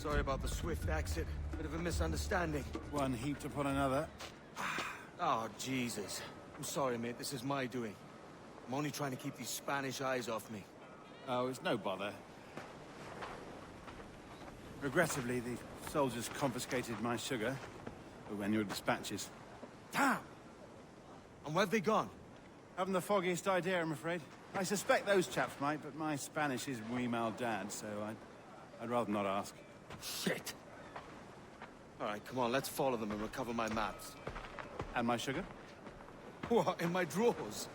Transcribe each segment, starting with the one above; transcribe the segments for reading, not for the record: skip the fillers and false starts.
Sorry about the swift exit. Bit of a misunderstanding. One heaped upon another. Oh, Jesus. I'm sorry, mate. This is my doing. I'm only trying to keep these Spanish eyes off me. Oh, it's no bother. Regrettably, the soldiers confiscated my sugar when your dispatches. Damn! And where have they gone? Haven't the foggiest idea, I'm afraid. I suspect those chaps might, but my Spanish is muy mal dad, so I'd rather not ask. Shit! All right, come on, let's follow them and recover my maps. And my sugar? What, in my drawers?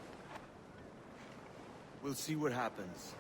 We'll see what happens.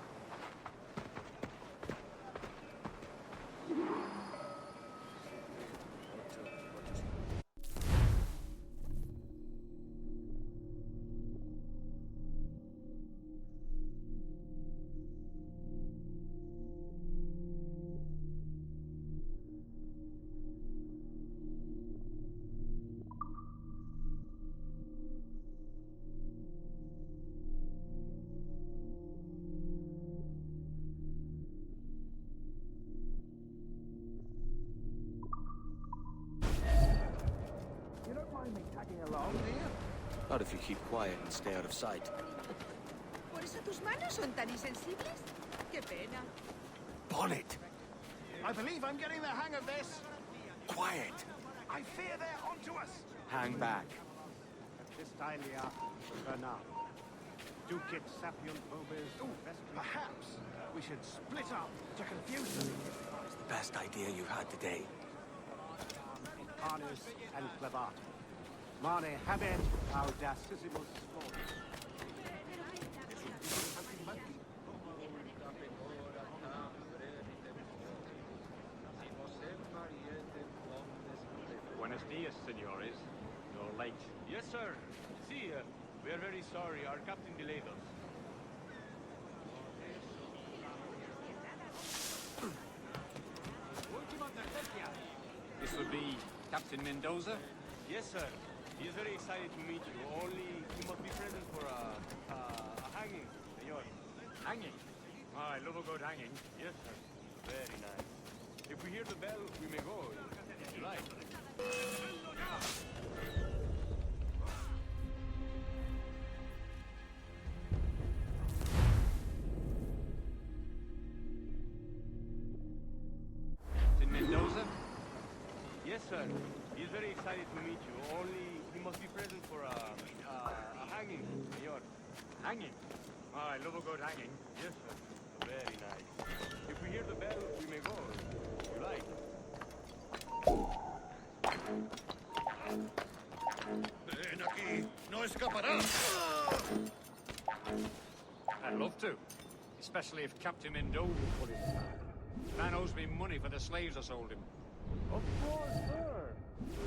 Not if you keep quiet and stay out of sight. ¿Por eso tus manos son tan insensibles? Qué pena. Bonnet! I believe I'm getting the hang of this. Quiet! I fear they're onto us. Hang back. Perhaps we should split up to confuse them. It's the best idea you've had today. Harness and clavat. Mane habet audacissimus sport. Buenos dias, senores. You're late. Yes, sir. See, we are very sorry. Our captain delayed us. This would be Captain Mendoza? Yes, sir. He is very excited to meet you. Only he must be present for a hanging, senor. Hanging? Oh, I love a good hanging. Yes, sir. Very nice. If we hear the bell, we may go, if you like. Captain Mendoza? Yes, sir. He is very excited to meet you. Only he must be present for a hanging, senor. Hanging? Oh, I love a good hanging. Yes, sir. Very nice. If we hear the bell, we may go, if you like. Ven aquí, no escaparás. I'd love to. Especially if Captain Mendoza put it. Man owes me money for the slaves I sold him. Of course, sir.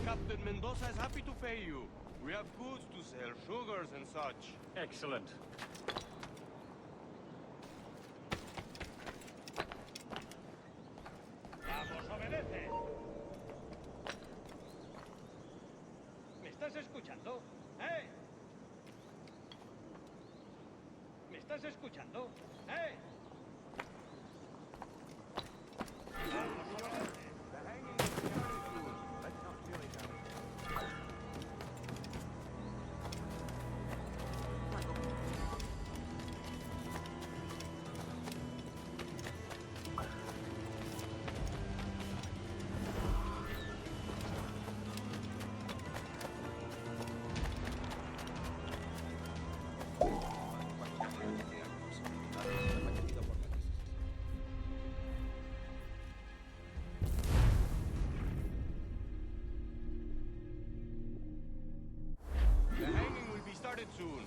Captain Mendoza is happy to pay you. We have goods to sell, sugars and such. Excellent. ¡Vamos, obedece! ¿Me estás escuchando? ¿Eh? ¿Me estás escuchando? ¿Eh? ¡Vamos, obedece! Started soon.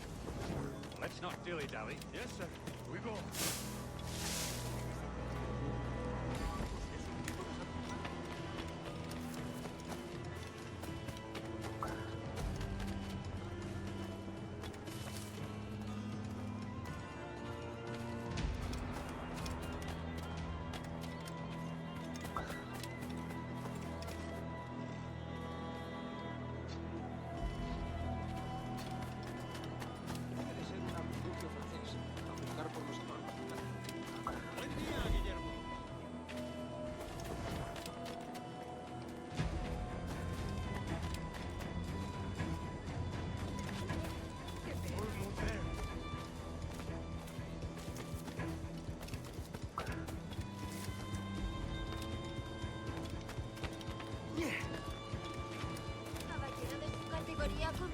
Let's not dilly-dally. Yes, sir. We go.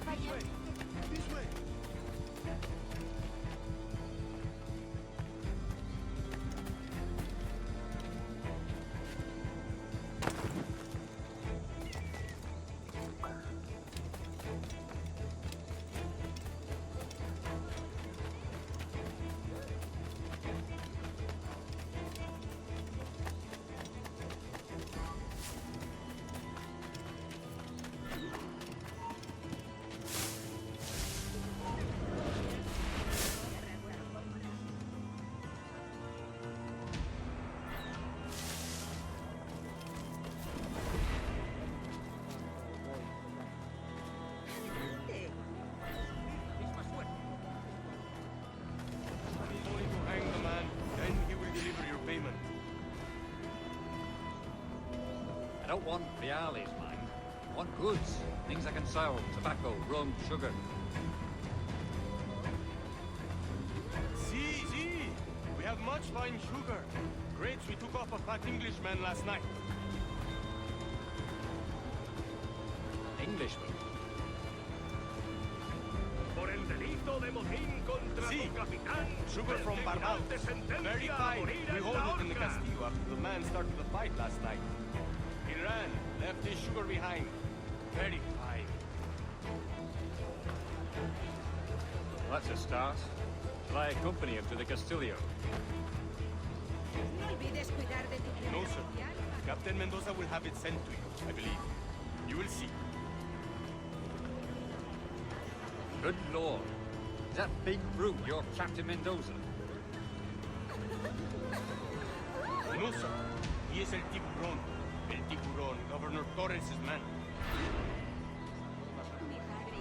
vaya. Only to hang the man, then he will deliver your payment. I don't want reales, mind. I want goods. Things I can sell. Tobacco, rum, sugar. See, we have much fine sugar. Grapes we took off a fat Englishman last night. Englishman. Por el delito de motín contra Sí. tu capitán. Sugar el from tribunal Barbados. te sentencia Very a fine. morir We en hold la it in the horca. castillo after the man started the fight last night. He ran, left his sugar behind. Very fine. That's a start. Shall I accompany him to the Castillo? No olvides cuidar de tu No, vida sir. social. Captain Mendoza will have it sent to you, I believe. You will see. Good lord. Is that big brute your Captain Mendoza? No, sir. He is el tiburón. El tiburón, Governor Torres' man. Mi padre.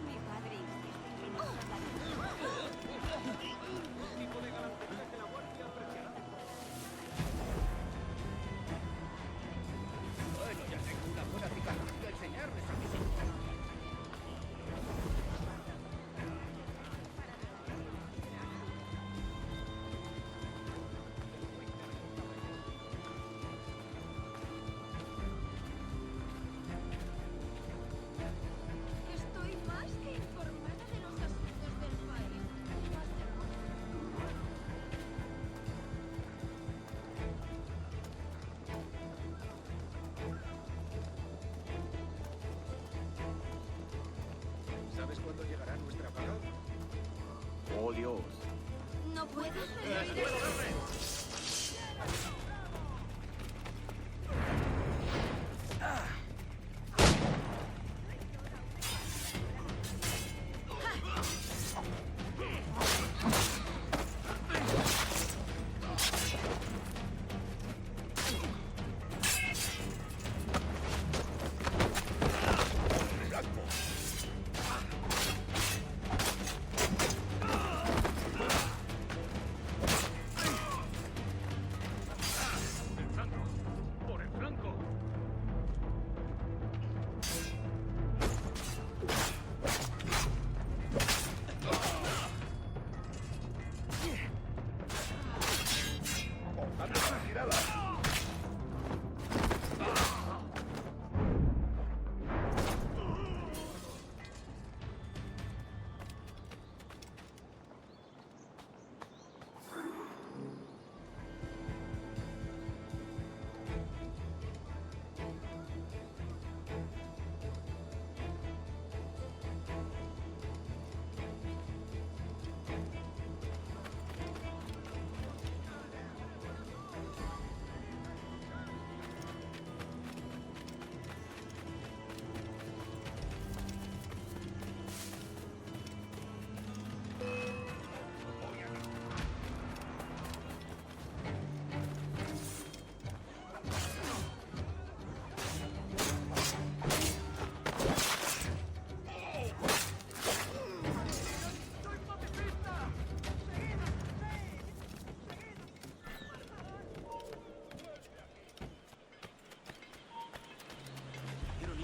Mi padre insiste que nos Bueno, ya tengo una buena picadura que enseñarles a mis Estoy más que informada de los asuntos del país. Más ¿Sabes cuándo llegará nuestra paga? All yours. No puedo. Por el flanco.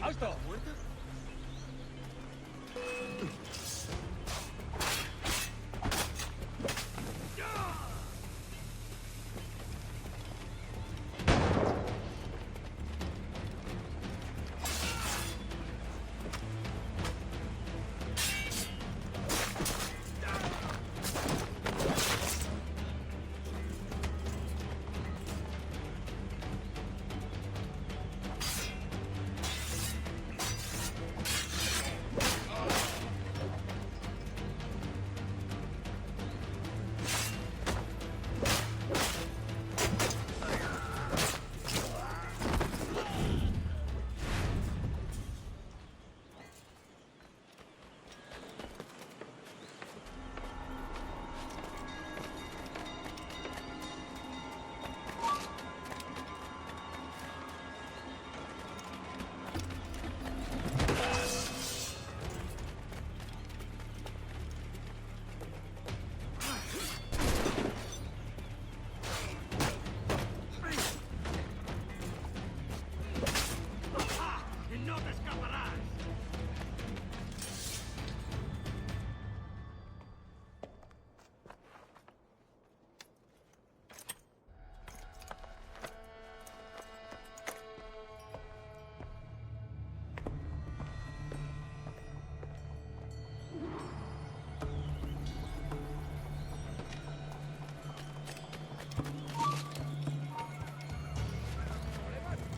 ¡Alto!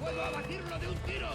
¡Puedo abatirlo de un tiro!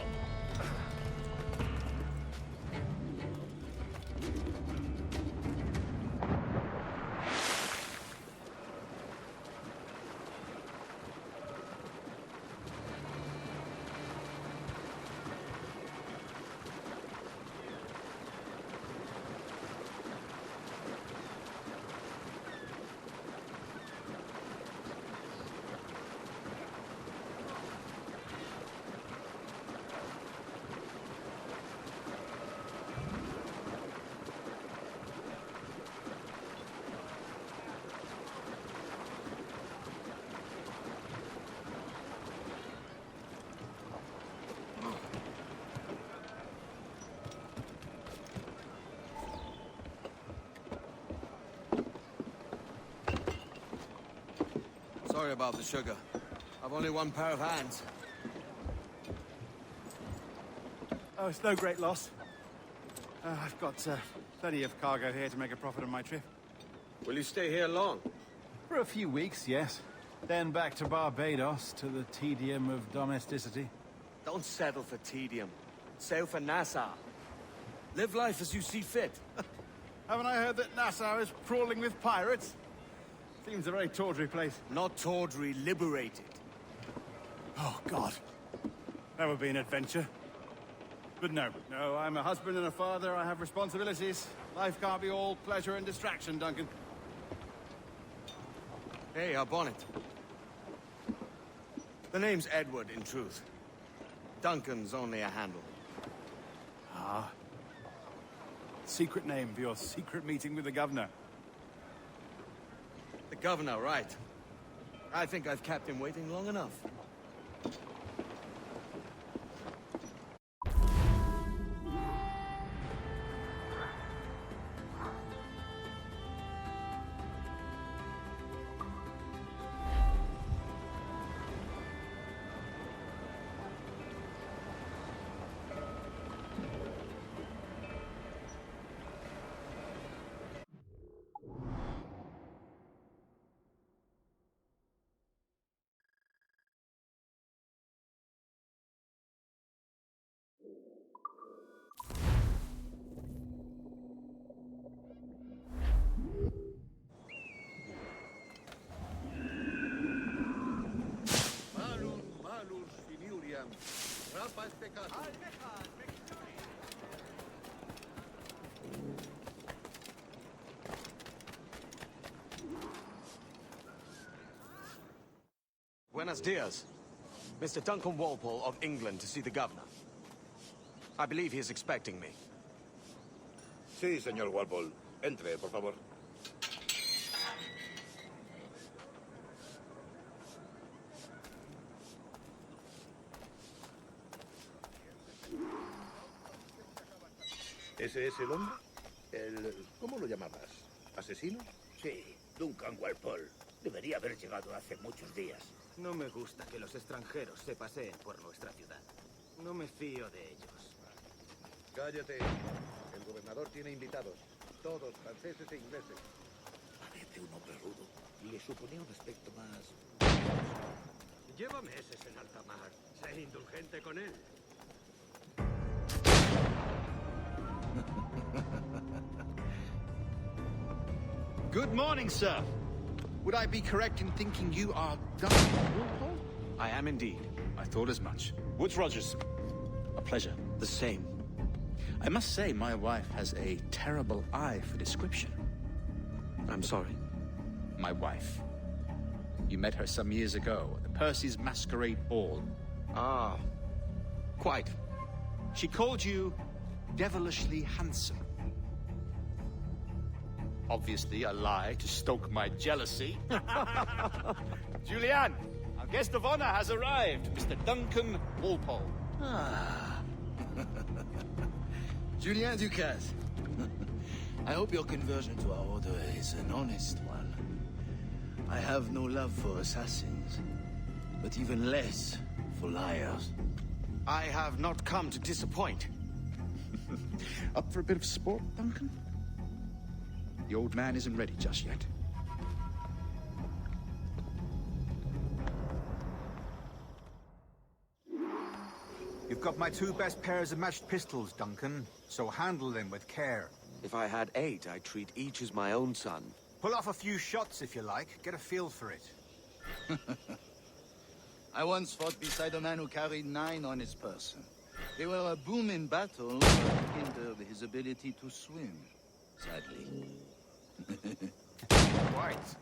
Sorry about the sugar. I've only one pair of hands. Oh, it's no great loss. I've got plenty of cargo here to make a profit on my trip. Will you stay here long? For a few weeks, yes. Then back to Barbados, to the tedium of domesticity. Don't settle for tedium. Sail for Nassau. Live life as you see fit. Haven't I heard that Nassau is crawling with pirates? Seems a very tawdry place. Not tawdry, liberated. Oh, God. That would be an adventure. But no, I'm a husband and a father. I have responsibilities. Life can't be all pleasure and distraction, Duncan. Hey, our bonnet. The name's Edward, in truth. Duncan's only a handle. Ah. Secret name for your secret meeting with the governor. The governor, right. I think I've kept him waiting long enough. Buenos dias. Mr. Duncan Walpole of England to see the governor. I believe he is expecting me. Sí, señor Walpole. Entre, por favor. ¿Ese es el hombre? ¿Cómo lo llamabas? ¿Asesino? Sí, Duncan Walpole. Debería haber llegado hace muchos días. No me gusta que los extranjeros se paseen por nuestra ciudad. No me fío de ellos. Cállate. El gobernador tiene invitados. Todos franceses e ingleses. Parece un hombre rudo y le suponía un aspecto más... Lleva meses en alta mar. Sé indulgente con él. Good morning, sir. Would I be correct in thinking you are Duncan Walpole? I am indeed. I thought as much. Woods Rogers. A pleasure. The same. I must say, my wife has a terrible eye for description. I'm sorry. My wife. You met her some years ago at the Percy's Masquerade Ball. Ah, quite. She called you devilishly handsome. Obviously a lie to stoke my jealousy. Julianne, our guest of honor has arrived, Mr. Duncan Walpole. Ah. Julien Ducasse. I hope your conversion to our order is an honest one. I have no love for assassins, but even less for liars. I have not come to disappoint. Up for a bit of sport, Duncan? The old man isn't ready just yet. You've got my 2 best pairs of matched pistols, Duncan, so handle them with care. If I had 8, I'd treat each as my own son. Pull off a few shots if you like, get a feel for it. I once fought beside a man who carried 9 on his person. They were a boom in battle, but hindered his ability to swim, sadly. Quite.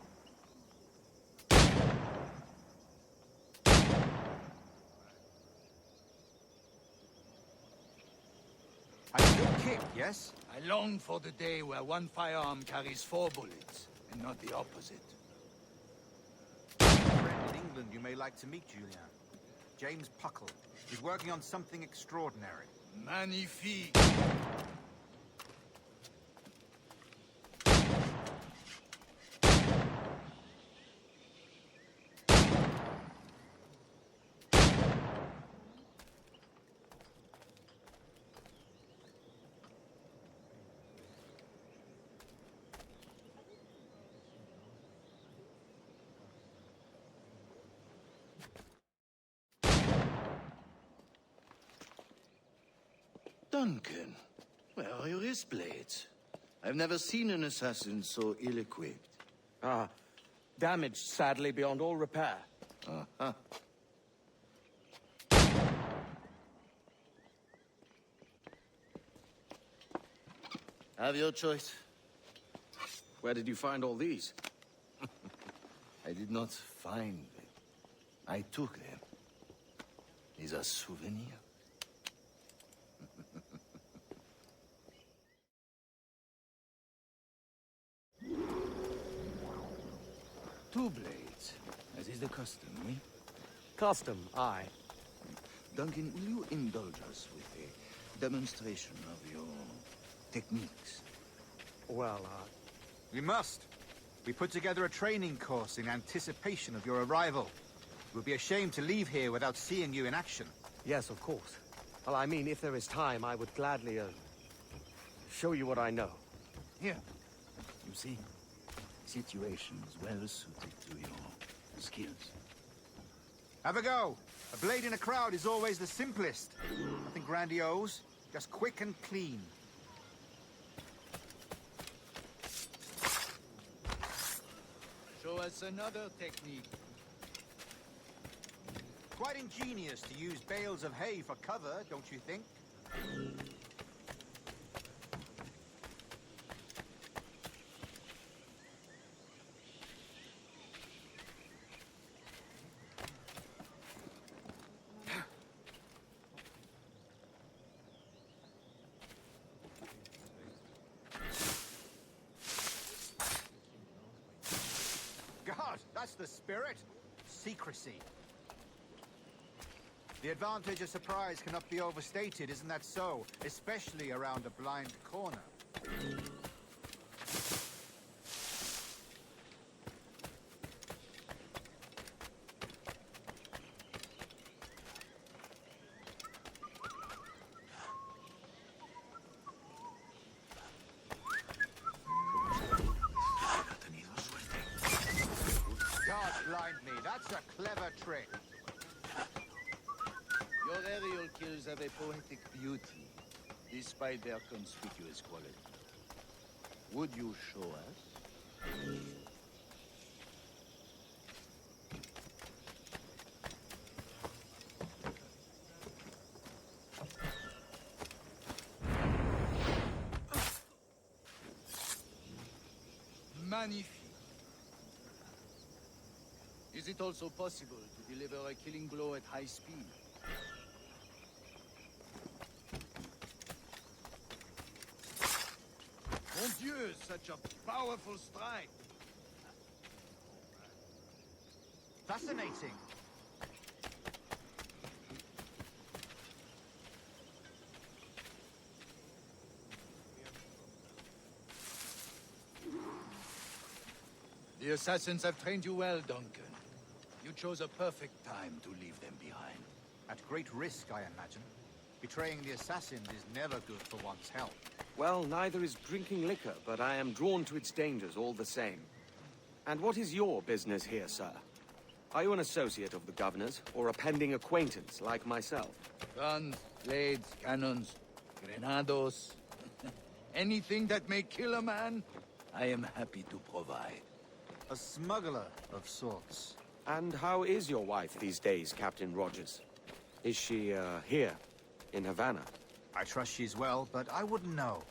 A good kick, yes? I long for the day where one firearm carries 4 bullets, and not the opposite. A friend in England you may like to meet, Julian. James Puckle. He's working on something extraordinary. Magnifique! Duncan, where are your wrist blades? I've never seen an assassin so ill-equipped. Ah, damaged, sadly, beyond all repair. Uh-huh. Have your choice. Where did you find all these? I did not find them. I took them. These are souvenirs. 2 blades, as is the custom, eh? Custom, aye. Duncan, will you indulge us with a demonstration of your techniques? Well, We must. We put together a training course in anticipation of your arrival. It would be a shame to leave here without seeing you in action. yes, of course. Well, I mean, if there is time, I would gladly, show you what I know. Here. You see? Situations well suited to your skills. Have a go. A blade in a crowd is always the simplest. Nothing grandiose, just quick and clean. Show us another technique. Quite ingenious to use bales of hay for cover, don't you think? God, that's the spirit. Secrecy. The advantage of surprise cannot be overstated, isn't that so? Especially around a blind corner. God blind me, that's a clever trick. Your aerial kills have a poetic beauty, despite their conspicuous quality. Would you show us? Magnifique. Is it also possible to deliver a killing blow at high speed? Mon Dieu, such a powerful strike! Fascinating. The assassins have trained you well, Duncan. You chose a perfect time to leave them behind. At great risk, I imagine. Betraying the assassins is never good for one's health. Well, neither is drinking liquor, but I am drawn to its dangers all the same. And what is your business here, sir? Are you an associate of the governor's, or a pending acquaintance like myself? Guns, blades, cannons, grenados. Anything that may kill a man, I am happy to provide. A smuggler of sorts. And how is your wife these days, Captain Rogers? Is she, here, in Havana? I trust she's well, but I wouldn't know.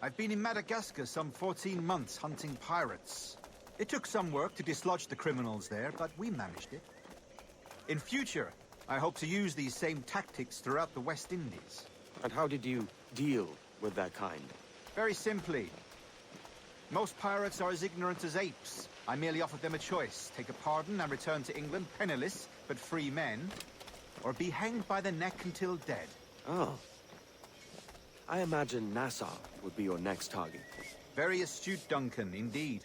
I've been in Madagascar some 14 months hunting pirates. It took some work to dislodge the criminals there, but we managed it. In future, I hope to use these same tactics throughout the West Indies. And how did you deal with that kind? Very simply. Most pirates are as ignorant as apes. I merely offered them a choice. Take a pardon and return to England penniless, but free men. Or be hanged by the neck until dead. Oh. I imagine Nassau would be your next target. Very astute, Duncan, indeed.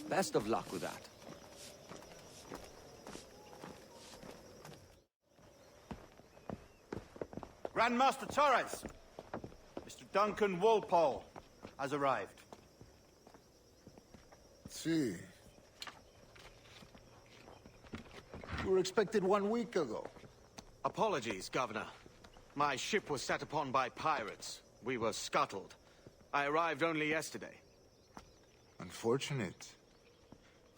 Best of luck with that. Grandmaster Torres! Mr. Duncan Walpole has arrived. See. You were expected 1 week ago. Apologies, Governor. My ship was set upon by pirates. We were scuttled. I arrived only yesterday. Unfortunate.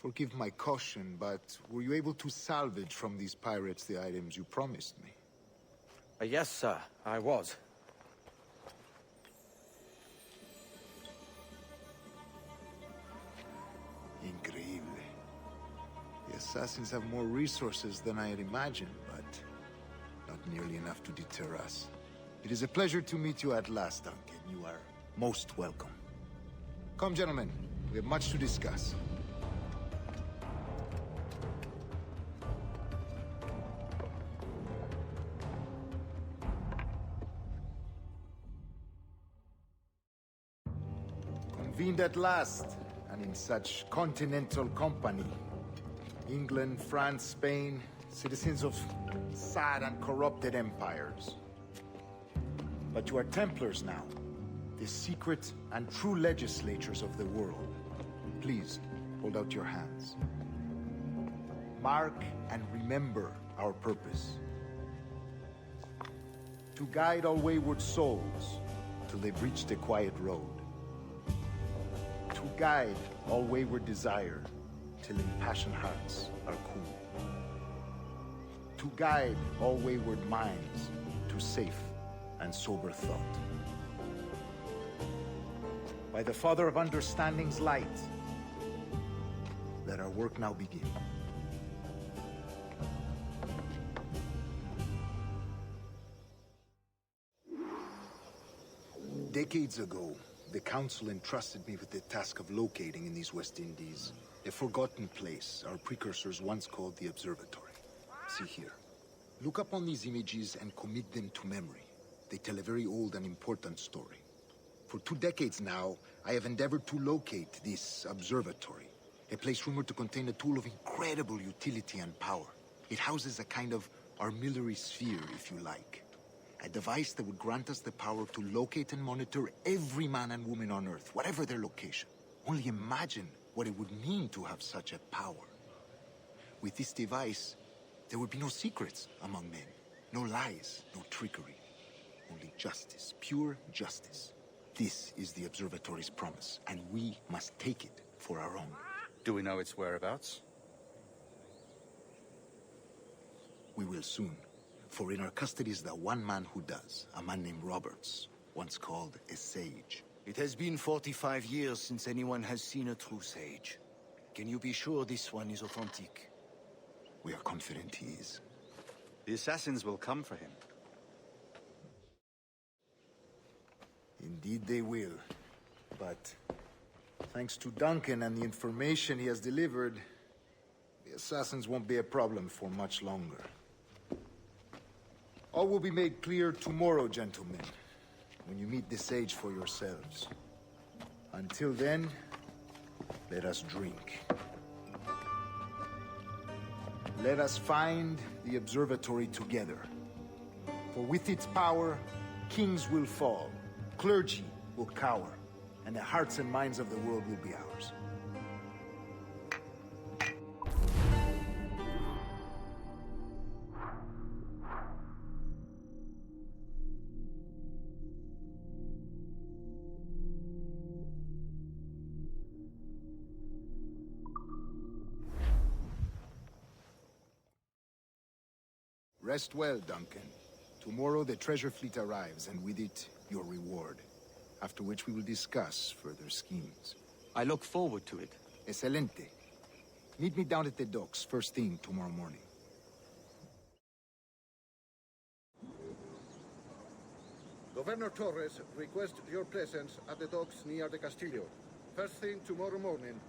Forgive my caution, but were you able to salvage from these pirates the items you promised me? Yes, sir, I was. Increíble. The assassins have more resources than I had imagined, but not nearly enough to deter us. It is a pleasure to meet you at last, Duncan. You are most welcome. Come, gentlemen. We have much to discuss. Convened at last, and in such continental company. England, France, Spain, citizens of sad and corrupted empires. But you are Templars now, the secret and true legislators of the world. Please, hold out your hands. Mark and remember our purpose. To guide all wayward souls till they've reached a quiet road. To guide all wayward desire till impassioned hearts are cool. To guide all wayward minds to safe and sober thought. By the Father of Understanding's light, let our work now begin. Decades ago, the Council entrusted me with the task of locating in these West Indies a forgotten place our precursors once called the Observatory. See here. Look upon these images and commit them to memory. They tell a very old and important story. For 2 decades now, I have endeavored to locate this observatory, a place rumored to contain a tool of incredible utility and power. It houses a kind of armillary sphere, if you like. A device that would grant us the power to locate and monitor every man and woman on Earth, whatever their location. Only imagine what it would mean to have such a power. With this device, there would be no secrets among men, no lies, no trickery. Only justice, pure justice. This is the observatory's promise, and we must take it for our own. Do we know its whereabouts? We will soon. For in our custody is the one man who does, a man named Roberts, once called a sage. It has been 45 years since anyone has seen a true sage. Can you be sure this one is authentic? We are confident he is. The assassins will come for him. Indeed they will. But thanks to Duncan and the information he has delivered, the assassins won't be a problem for much longer. All will be made clear tomorrow, gentlemen, when you meet the sage for yourselves. Until then, let us drink. Let us find the observatory together. For with its power, kings will fall, clergy will cower, and the hearts and minds of the world will be ours. Rest well, Duncan. Tomorrow the treasure fleet arrives, and with it, your reward. After which we will discuss further schemes. I look forward to it. Excelente. Meet me down at the docks first thing tomorrow morning. Governor Torres requests your presence at the docks near the Castillo. First thing tomorrow morning,